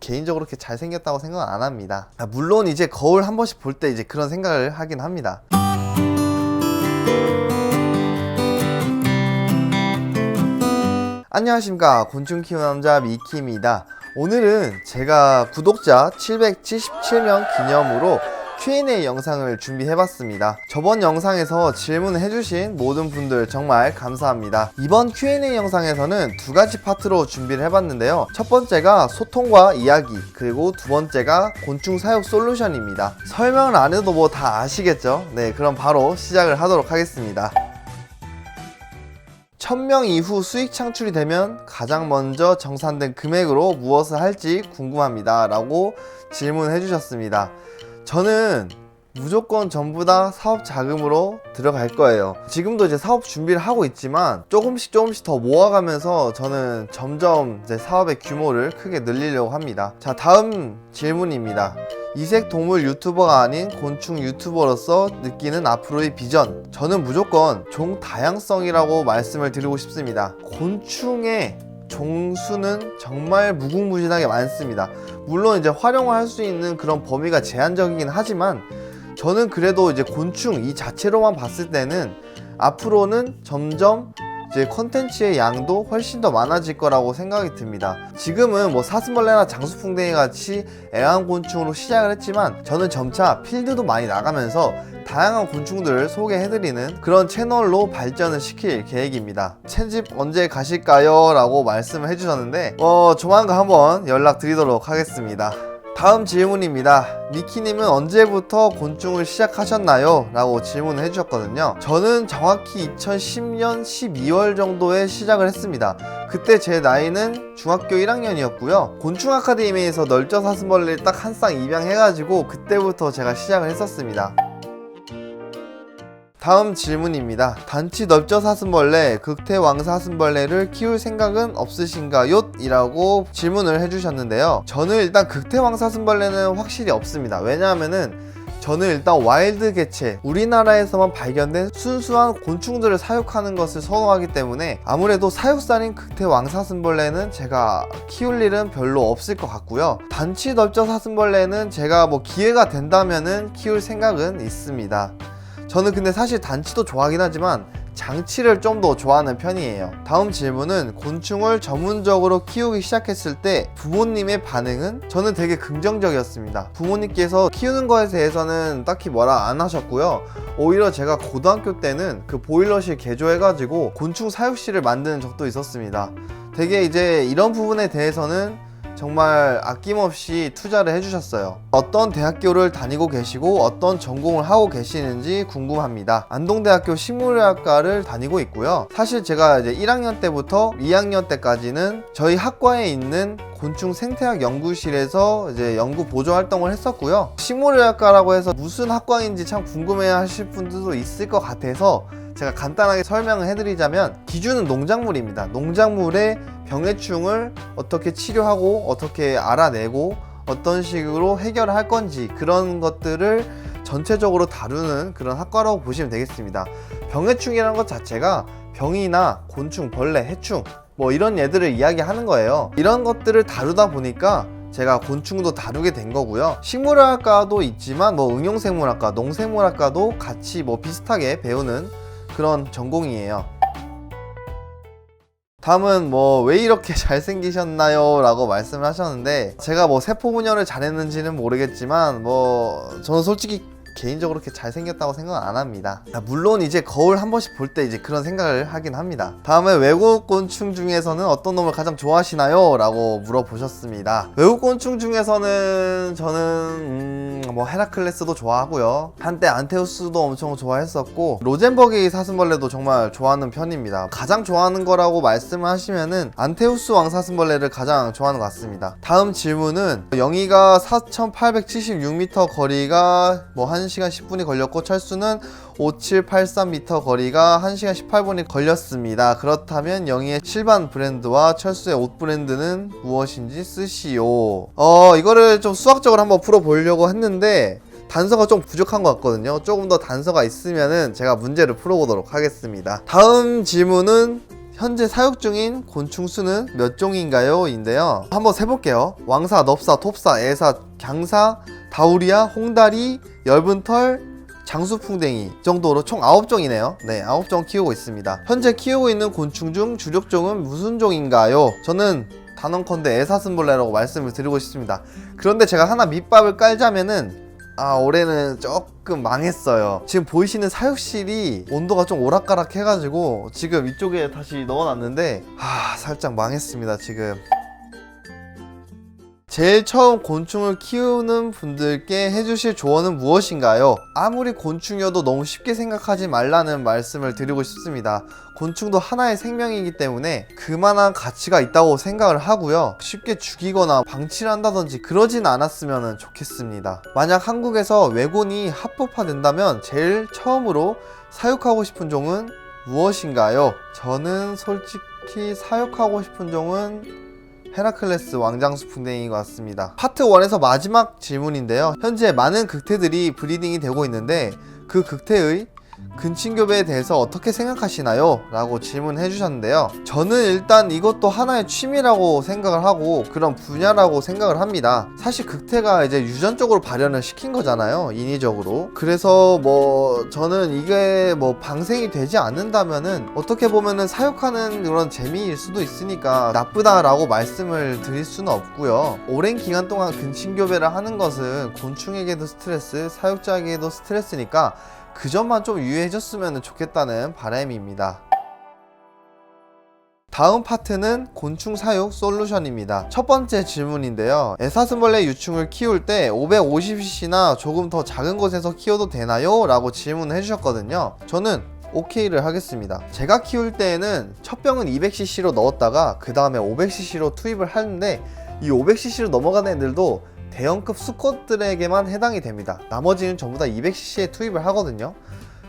개인적으로 그렇게 잘생겼다고 생각은 안 합니다. 물론 이제 거울 한 번씩 볼 때 이제 그런 생각을 하긴 합니다. 안녕하십니까, 곤충 키우는 남자 미키입니다. 오늘은 제가 구독자 777명 기념으로 Q&A 영상을 준비해봤습니다. 저번 영상에서 질문을 해주신 모든 분들 정말 감사합니다. 이번 Q&A 영상에서는 두 가지 파트로 준비를 해봤는데요. 첫 번째가 소통과 이야기, 그리고 두 번째가 곤충 사육 솔루션입니다. 설명을 안 해도 뭐 다 아시겠죠? 네, 그럼 바로 시작을 하도록 하겠습니다. 1000명 이후 수익 창출이 되면 가장 먼저 정산된 금액으로 무엇을 할지 궁금합니다 라고 질문해 주셨습니다. 저는 무조건 전부 다 사업 자금으로 들어갈 거예요. 지금도 이제 사업 준비를 하고 있지만 조금씩 더 모아가면서 저는 점점 이제 사업의 규모를 크게 늘리려고 합니다. 자, 다음 질문입니다. 이색 동물 유튜버가 아닌 곤충 유튜버로서 느끼는 앞으로의 비전. 저는 무조건 종 다양성이라고 말씀을 드리고 싶습니다. 곤충의 종수는 정말 무궁무진하게 많습니다. 물론 이제 활용을 할 수 있는 그런 범위가 제한적이긴 하지만 저는 그래도 이제 곤충 이 자체로만 봤을 때는 앞으로는 점점 이제 컨텐츠의 양도 훨씬 더 많아질 거라고 생각이 듭니다. 지금은 뭐 사슴벌레나 장수풍뎅이 같이 애완곤충으로 시작을 했지만 저는 점차 필드도 많이 나가면서 다양한 곤충들을 소개해드리는 그런 채널로 발전을 시킬 계획입니다. 챈집 언제 가실까요? 라고 말씀을 해주셨는데 조만간 한번 연락드리도록 하겠습니다. 다음 질문입니다. 미키님은 언제부터 곤충을 시작하셨나요? 라고 질문을 해주셨거든요. 저는 정확히 2010년 12월 정도에 시작을 했습니다. 그때 제 나이는 중학교 1학년이었고요. 곤충 아카데미에서 널저 사슴벌레를 딱 한 쌍 입양해가지고 그때부터 제가 시작을 했었습니다. 다음 질문입니다. 단치 널저 사슴벌레, 극태 왕사슴벌레를 키울 생각은 없으신가요? 이라고 질문을 해주셨는데요. 저는 일단 극태 왕사슴벌레는 확실히 없습니다. 왜냐하면은 저는 일단 와일드 개체, 우리나라에서만 발견된 순수한 곤충들을 사육하는 것을 선호하기 때문에 아무래도 사육살인 극태 왕사슴벌레는 제가 키울 일은 별로 없을 것 같고요. 단치 널저 사슴벌레는 제가 뭐 기회가 된다면은 키울 생각은 있습니다. 저는 근데 사실 단치도 좋아하긴 하지만 장치를 좀 더 좋아하는 편이에요. 다음 질문은 곤충을 전문적으로 키우기 시작했을 때 부모님의 반응은? 저는 되게 긍정적이었습니다. 부모님께서 키우는 거에 대해서는 딱히 뭐라 안 하셨고요. 오히려 제가 고등학교 때는 그 보일러실 개조해가지고 곤충 사육실을 만드는 적도 있었습니다. 되게 이제 이런 부분에 대해서는 정말 아낌없이 투자를 해주셨어요. 어떤 대학교를 다니고 계시고 어떤 전공을 하고 계시는지 궁금합니다. 안동대학교 식물의학과를 다니고 있고요. 사실 제가 이제 1학년 때부터 2학년 때까지는 저희 학과에 있는 곤충 생태학 연구실에서 이제 연구 보조 활동을 했었고요. 식물의학과라고 해서 무슨 학과인지 참 궁금해 하실 분들도 있을 것 같아서 제가 간단하게 설명을 해드리자면 기준은 농작물입니다. 농작물의 병해충을 어떻게 치료하고 어떻게 알아내고 어떤 식으로 해결을 할 건지 그런 것들을 전체적으로 다루는 그런 학과라고 보시면 되겠습니다. 병해충이라는 것 자체가 병이나 곤충, 벌레, 해충 뭐 이런 얘들을 이야기하는 거예요. 이런 것들을 다루다 보니까 제가 곤충도 다루게 된 거고요. 식물학과도 있지만 뭐 응용생물학과, 농생물학과도 같이 뭐 비슷하게 배우는 그런 전공이에요. 다음은 뭐 왜 이렇게 잘생기셨나요? 라고 말씀을 하셨는데 제가 뭐 세포 분열을 잘했는지는 모르겠지만 뭐 저는 솔직히 개인적으로 그렇게 잘생겼다고 생각은 안 합니다. 물론 이제 거울 한 번씩 볼 때 이제 그런 생각을 하긴 합니다. 다음에 외국 곤충 중에서는 어떤 놈을 가장 좋아하시나요? 라고 물어보셨습니다. 외국 곤충 중에서는 저는 뭐 헤라클레스도 좋아하고요. 한때 안테우스도 엄청 좋아했었고 로젠버기 사슴벌레도 정말 좋아하는 편입니다. 가장 좋아하는 거라고 말씀을 하시면은 안테우스 왕사슴벌레를 가장 좋아하는 것 같습니다. 다음 질문은 영희가 4876m 거리가 뭐 1시간 10분이 걸렸고 철수는 5783m 거리가 1시간 18분이 걸렸습니다. 그렇다면 영희의 실반 브랜드와 철수의 옷 브랜드는 무엇인지 쓰시오. 이거를 좀 수학적으로 한번 풀어보려고 했는데 단서가 좀 부족한 것 같거든요. 조금 더 단서가 있으면은 제가 문제를 풀어보도록 하겠습니다. 다음 질문은 현재 사육 중인 곤충 수는 몇 종인가요? 인데요. 한번 세볼게요. 왕사, 넙사, 톱사, 애사, 갱사, 다우리아, 홍다리, 엷은털, 장수풍뎅이 정도로 총 9종이네요. 네, 9종 키우고 있습니다. 현재 키우고 있는 곤충 중 주력종은 무슨 종인가요? 저는 단언컨대 애사슴벌레라고 말씀을 드리고 싶습니다. 그런데 제가 하나 밑밥을 깔자면은 올해는 조금 망했어요. 지금 보이시는 사육실이 온도가 좀 오락가락 해가지고 지금 이쪽에 다시 넣어놨는데 살짝 망했습니다 지금. 제일 처음 곤충을 키우는 분들께 해주실 조언은 무엇인가요? 아무리 곤충이어도 너무 쉽게 생각하지 말라는 말씀을 드리고 싶습니다. 곤충도 하나의 생명이기 때문에 그만한 가치가 있다고 생각을 하고요. 쉽게 죽이거나 방치를 한다든지 그러진 않았으면 좋겠습니다. 만약 한국에서 외곤이 합법화된다면 제일 처음으로 사육하고 싶은 종은 무엇인가요? 저는 솔직히 사육하고 싶은 종은 헤라클레스 왕장수풍뎅이인 것 같습니다. 파트 1에서 마지막 질문인데요. 현재 많은 극태들이 브리딩이 되고 있는데 그 극태의 근친교배에 대해서 어떻게 생각하시나요? 라고 질문해 주셨는데요. 저는 일단 이것도 하나의 취미라고 생각을 하고 그런 분야라고 생각을 합니다. 사실 극태가 이제 유전적으로 발현을 시킨 거잖아요, 인위적으로. 그래서 저는 이게 방생이 되지 않는다면은 어떻게 보면은 사육하는 그런 재미일 수도 있으니까 나쁘다라고 말씀을 드릴 수는 없고요. 오랜 기간 동안 근친교배를 하는 것은 곤충에게도 스트레스, 사육자에게도 스트레스니까 그 점만 좀 유의해줬으면 좋겠다는 바람입니다. 다음 파트는 곤충 사육 솔루션입니다. 첫 번째 질문인데요. 애사슴벌레 유충을 키울 때 550cc나 조금 더 작은 곳에서 키워도 되나요? 라고 질문을 해주셨거든요. 저는 오케이를 하겠습니다. 제가 키울 때에는 첫 병은 200cc로 넣었다가 그 다음에 500cc로 투입을 하는데 이 500cc로 넘어가는 애들도 대형급 수컷들에게만 해당이 됩니다. 나머지는 전부 다 200cc에 투입을 하거든요.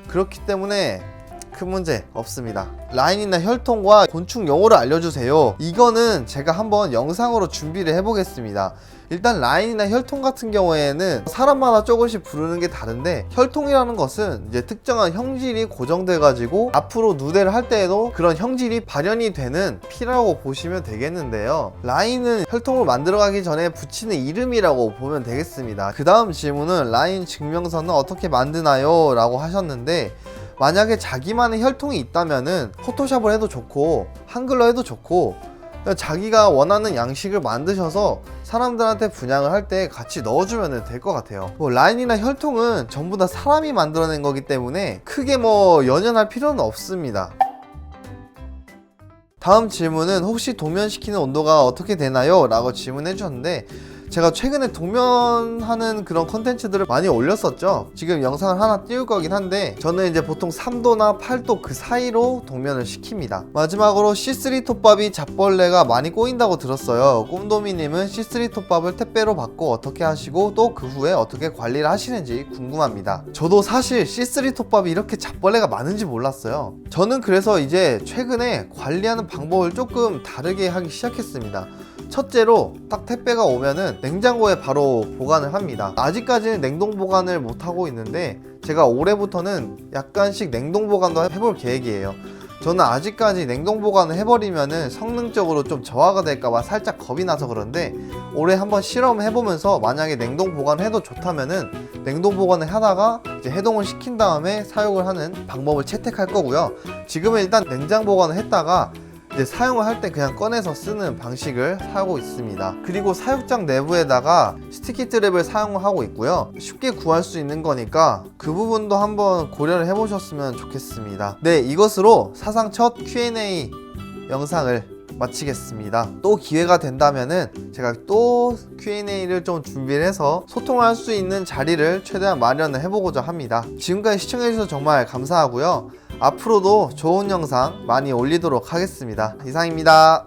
그렇기 때문에 큰 문제 없습니다. 라인이나 혈통과 곤충 용어를 알려주세요. 이거는 제가 한번 영상으로 준비를 해보겠습니다. 일단 라인이나 혈통 같은 경우에는 사람마다 조금씩 부르는 게 다른데, 혈통이라는 것은 이제 특정한 형질이 고정돼 가지고 앞으로 누대를 할 때에도 그런 형질이 발현이 되는 피라고 보시면 되겠는데요. 라인은 혈통을 만들어가기 전에 붙이는 이름이라고 보면 되겠습니다. 그 다음 질문은 라인 증명서는 어떻게 만드나요? 라고 하셨는데, 만약에 자기만의 혈통이 있다면은 포토샵을 해도 좋고 한글로 해도 좋고 자기가 원하는 양식을 만드셔서 사람들한테 분양을 할 때 같이 넣어주면 될 것 같아요. 라인이나 혈통은 전부 다 사람이 만들어낸 거기 때문에 크게 연연할 필요는 없습니다. 다음 질문은 혹시 동면시키는 온도가 어떻게 되나요? 라고 질문해 주셨는데, 제가 최근에 동면하는 그런 컨텐츠들을 많이 올렸었죠. 지금 영상을 하나 띄울 거긴 한데, 저는 이제 보통 3도나 8도 그 사이로 동면을 시킵니다. 마지막으로 C3 톱밥이 잡벌레가 많이 꼬인다고 들었어요. 꿈도미님은 C3 톱밥을 택배로 받고 어떻게 하시고 또 그 후에 어떻게 관리를 하시는지 궁금합니다. 저도 사실 C3 톱밥이 이렇게 잡벌레가 많은지 몰랐어요. 저는 그래서 이제 최근에 관리하는 방법을 조금 다르게 하기 시작했습니다. 첫째로 딱 택배가 오면은 냉장고에 바로 보관을 합니다. 아직까지는 냉동 보관을 못하고 있는데 제가 올해부터는 약간씩 냉동 보관도 해볼 계획이에요. 저는 아직까지 냉동 보관을 해버리면은 성능적으로 좀 저하가 될까봐 살짝 겁이 나서 그런데, 올해 한번 실험해보면서 만약에 냉동 보관해도 좋다면은 냉동 보관을 하다가 이제 해동을 시킨 다음에 사용을 하는 방법을 채택할 거고요. 지금은 일단 냉장 보관을 했다가 이제 사용을 할 때 그냥 꺼내서 쓰는 방식을 하고 있습니다. 그리고 사육장 내부에다가 스티키 트랩을 사용하고 있고요. 쉽게 구할 수 있는 거니까 그 부분도 한번 고려를 해보셨으면 좋겠습니다. 네, 이것으로 사상 첫 Q&A 영상을 마치겠습니다. 또 기회가 된다면은 제가 또 Q&A를 좀 준비를 해서 소통할 수 있는 자리를 최대한 마련을 해보고자 합니다. 지금까지 시청해주셔서 정말 감사하고요. 앞으로도 좋은 영상 많이 올리도록 하겠습니다. 이상입니다.